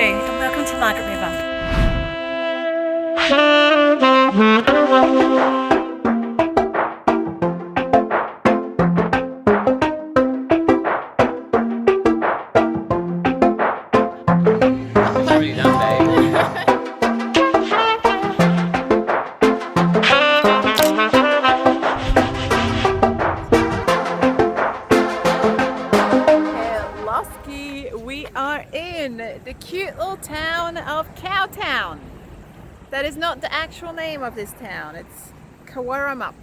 and welcome to Margaret River. We are in the cute little town of Cowtown. That is not the actual name of this town. It's Cowaramup,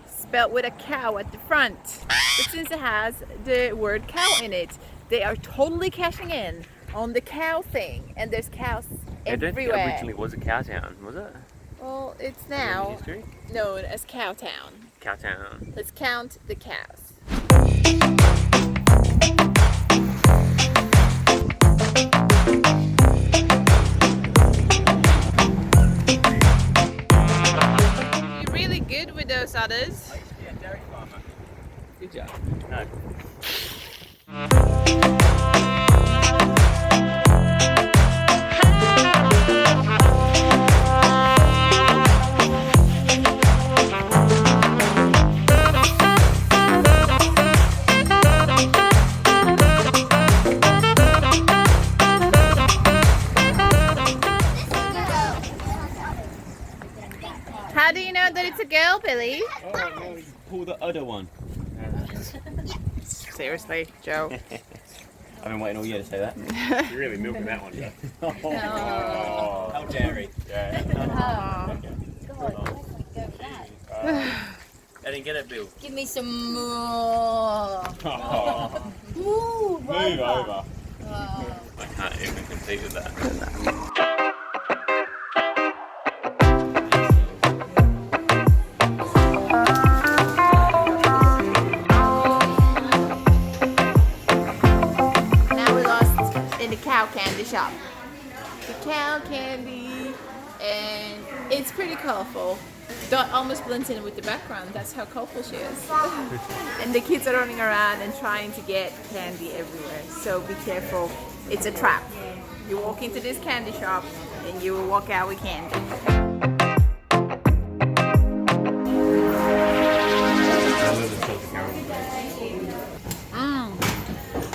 spelled with a cow at the front. But since it has the word cow in it, they are totally cashing in on the cow thing. And there's cows everywhere. I don't think it originally was a cow town, was it? Well, it's now known as Cowtown. Cowtown. Let's count the cows. Good with those others. I used to be a dairy farmer. Good job. No. How do you know that it's a girl, Billy? Oh, no, you pull the other one. Seriously, Joe. I've been waiting all year to say that. You're really milking that one, Joe. Oh. How dairy. Yeah. I didn't get it, Bill. Give me some more. Move over. I can't even compete with that. Cow candy shop. The cow candy, and it's pretty colorful. Dot almost blends in with the background. That's how colorful she is. And the kids are running around and trying to get candy everywhere. So be careful. It's a trap. You walk into this candy shop and you will walk out with candy.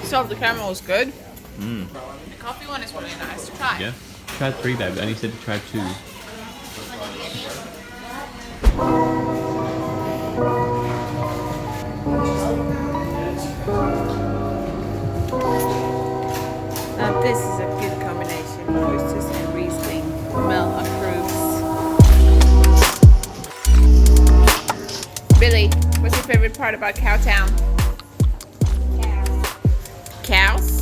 Salted caramel is good. The coffee one is really nice to try. Yeah. Tried 3, babe. I only said to try 2. Now this is a good combination. Oysters and Riesling. Mel approves. Billy, what's your favorite part about Cowtown? Cows?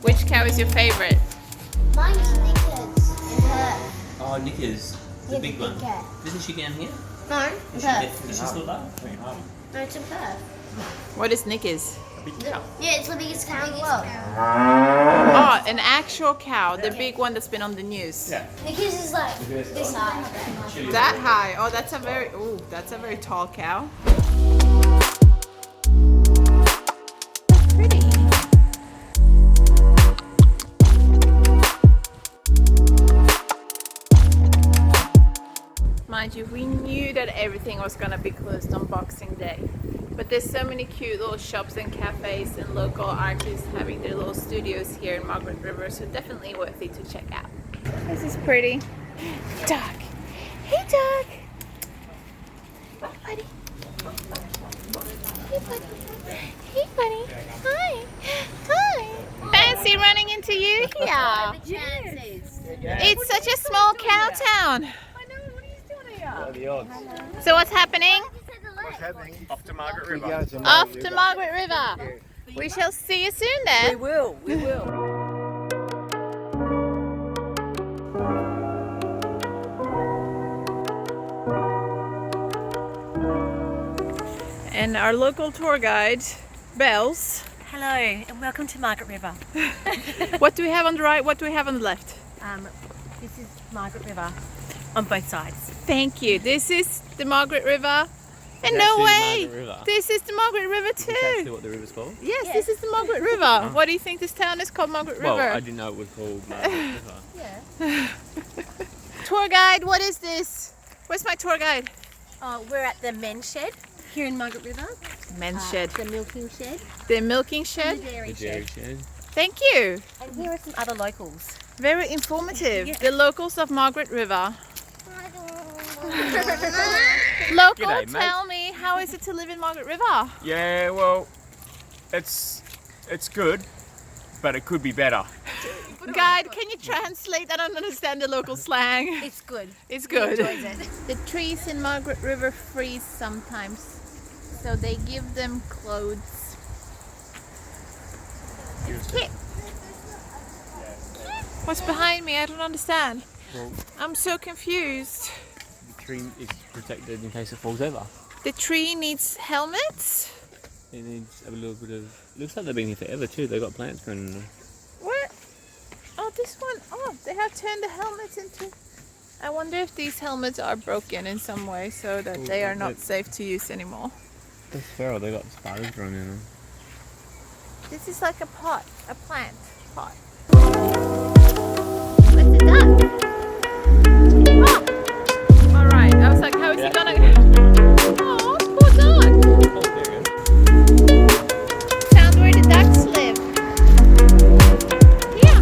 Which cow is your favorite? Mine's Knickers and her. Oh, Knickers. The big one. Cat. Isn't she down here? No, Is Perth. she still there? No, it's in Perth. What is Knickers? Yeah, it's the biggest cow in the world. Oh, an actual cow, the big one that's been on the news. Yeah. Knickers is like this high. That high? Oh, that's a very tall cow. Pretty. Mind you, we knew that everything was gonna be closed on Boxing Day. But there's so many cute little shops and cafes and local artists having their little studios here in Margaret River, so definitely worth it to check out. This is pretty. Dog. Hey, dog. Buddy. Hey, buddy. Hey, buddy. Hi. Hi. Fancy running into you here. It's such a small cow town. What are the odds? So what's happening? What's happening? Off to Margaret River. Off to Margaret River. We shall see you soon then. We will. And our local tour guide, Bells. Hello, and welcome to Margaret River. What do we have on the right? What do we have on the left? This is Margaret River on both sides. Thank you. This is the Margaret River And That's no the way! Margaret River. This is the Margaret River Can you too. see what the river's called? Yes, this is the Margaret River. What do you think this town is called, Margaret River? Well, I didn't know it was called Margaret River. Tour guide, what is this? Where's my tour guide? We're at the men's shed here in Margaret River. Men's shed. The milking shed. The milking The shed. dairy The dairy shed. shed. Thank you. And here are some other locals. Very informative. Yeah. The locals of Margaret River. Local, G'day, mate. tell me, how is it to live in Margaret River? Yeah, well, it's good, but it could be better. Guide, can you translate? I don't understand the local slang. It's good. It's He good. enjoys it. The trees in Margaret River freeze sometimes, so they give them clothes. Kit. What's behind me? I don't understand. Well, I'm so confused. the tree is protected in case it falls over. The tree needs helmets? It needs a little bit of. Looks like they've been here forever too. They've got plants growing in them. What? Oh, this one. Oh, they have turned the helmets into. I wonder if these helmets are broken in some way so that they are not safe to use anymore. That's feral. They've got spiders growing in them. This is like a pot, a plant pot. What's the duck? Oh! Alright, I was like, how is he gonna. Oh, poor dog! Oh, there you go. Found where the ducks live. Yeah.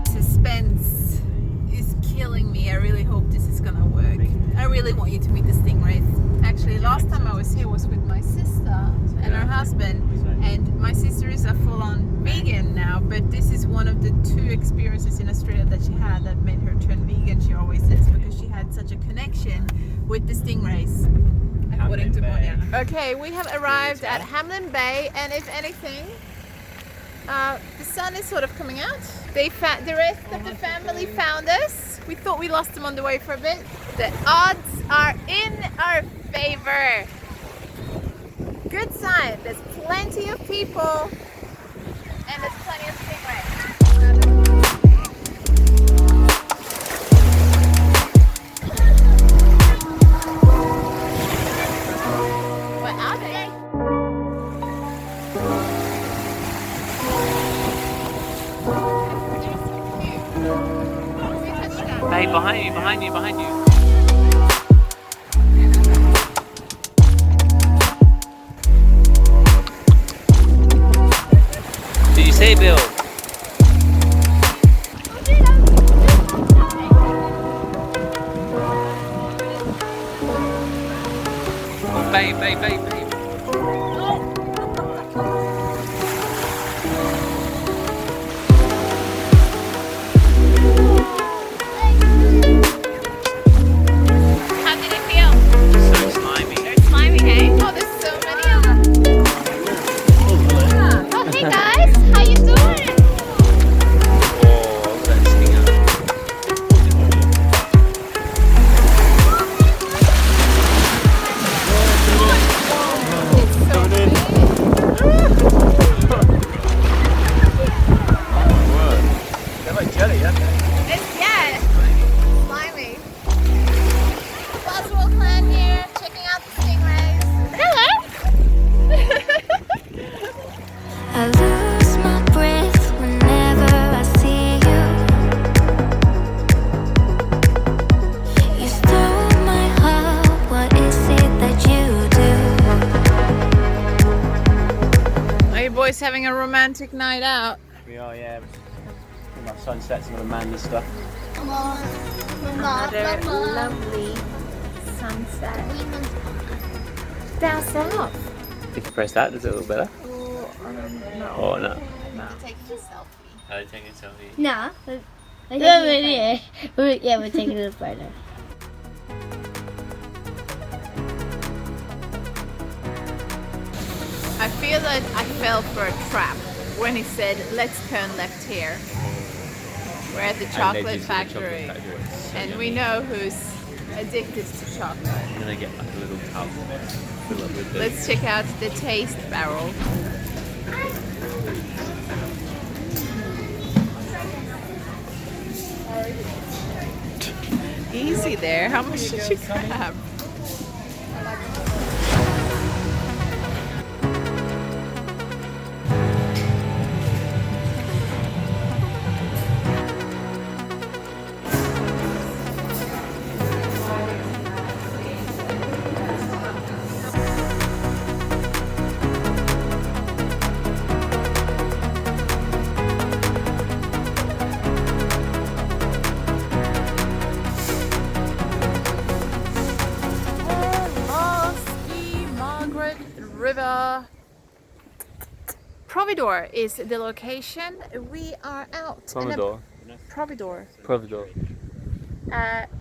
Suspense is killing me. I really hope this is gonna work. I really want you to meet the Stingrays. Actually, last time I was here was with my sister and her husband, and my sister is a full-on vegan now, but this is one of the 2 experiences in Australia that she had that made her turn vegan, she always says, because she had such a connection with the Stingrays. According to Bay. Monia. Okay, we have arrived at Hamelin Bay, and if anything, the sun is sort of coming out. The rest of the family found us. We thought we lost them on the way for a bit. The odds are in our favor. Good sign. There's plenty of people, and there's plenty of stingrays. What are they? They're so cute. We touched them. Hey, behind you, behind you, behind you. Did you say, Bill? Oh, babe, babe, babe, babe. How did it feel? So slimy. They're slimy, hey? Oh, there's so many of them. Oh, hey guys, how you doing? Oh, that stinger. It's so big. They're like jelly, aren't they? It's, yeah, slimy. Boswell clan here, checking out the stingrays. Hello. I lose my breath whenever I see you. You stole my heart, what is it that you do? Are you boys having a romantic night out? We are, yeah. My sunsets and the man and stuff. Another lovely sunset down south. If you press that, does it look better? No. Oh, no. Taking a selfie. Are they taking a selfie? Nah. Yeah, we're taking a photo. I feel that I fell for a trap when he said, let's turn left here. We're at the chocolate factory. And we know who's addicted to chocolate. I'm gonna get like a little tub fill up with Let's check out the taste barrel. Easy there. How much did you grab? Melski, Margaret River. Providore is the location. We are out. Providore. Providore. Providore.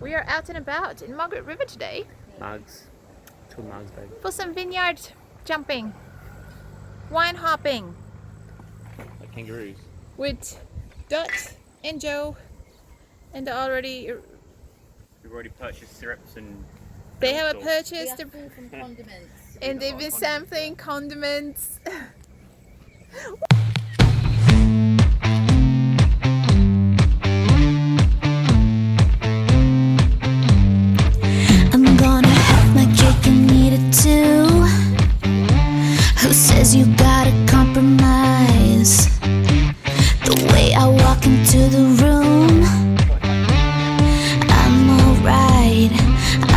We are out and about in Margaret River today Mugs. Two mugs, babe. for some vineyard jumping, wine hopping Like kangaroos. with Dot and Joe, and they already We've already purchased syrups and they have sauce. purchased We are full from condiments. and they've been sampling condiments. I'm gonna have my cake and eat it too. Who says you gotta compromise? The way I walk into the room, I'm alright,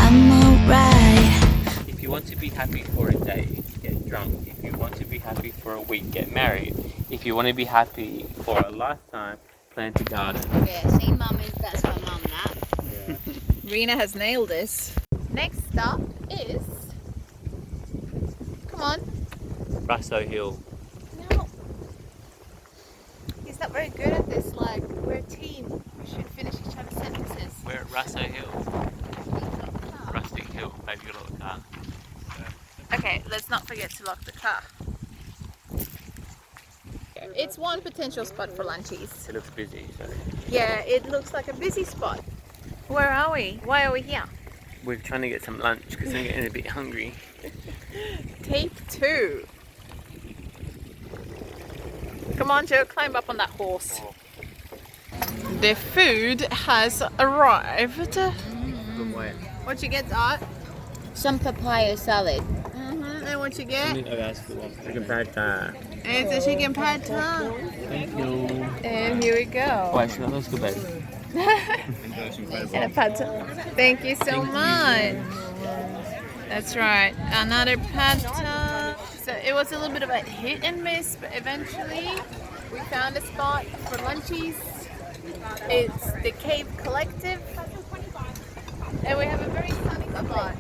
I'm alright. If you want to be happy for a day, get drunk. If you want to be happy for a week, get married. If you want to be happy for a lifetime, plant a garden. Yeah, see, Mum, that's my mum, that. Rena has nailed this. Next stop is, come on. Russo Hill. No. He's not very good at this, like, we're a team. We should finish each other's sentences. We're at Russo Hill. Rustic Hill. Baby, you got the car. Okay, let's not forget to lock the car. It's one potential spot for lunchies. It looks busy, so Yeah, it looks like a busy spot. Where are we? Why are we here? we're trying to get some lunch because I'm getting a bit hungry. Take 2. Come on, Joe, climb up on that horse. The food has arrived. What you get, Dot? Some papaya salad. And what you get? I've asked for one. Chicken pad thai. It's a chicken pad thai. Thank you. And here we go. Why should I let's go back? And a pad thai. Thank you so much. That's right. Another pad thai. So it was a little bit of a hit and miss, but eventually we found a spot for lunchies. It's the Cave Collective. And we have a very sunny spot.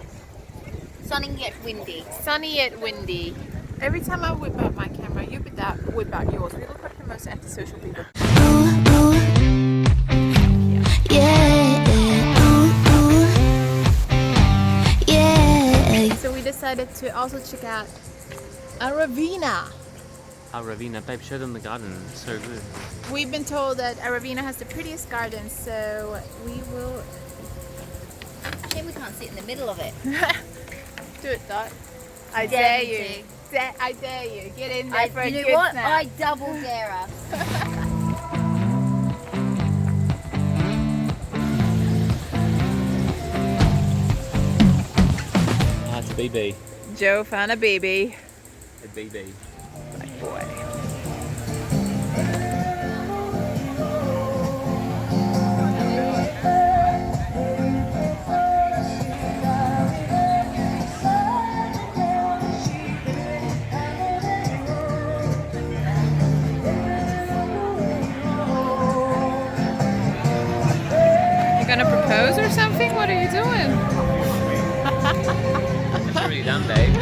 Sunny yet windy. Sunny yet windy. Every time I whip out my camera, you whip out yours. We look like the most antisocial people. Ooh, ooh. Yeah, ooh, ooh. Yeah. So we decided to also check out a ravina. Ravina, babe, show them the garden. It's so good. We've been told that Aravina has the prettiest garden, so we will Shame we can't sit in the middle of it. do it, Dot. I Dare dare you you. I dare you. Get in there for a You know good what? snap. I double dare us. It's a BB. Joe found a baby. A BB. Good boy. You gonna propose or something? What are you doing? It's already done, babe.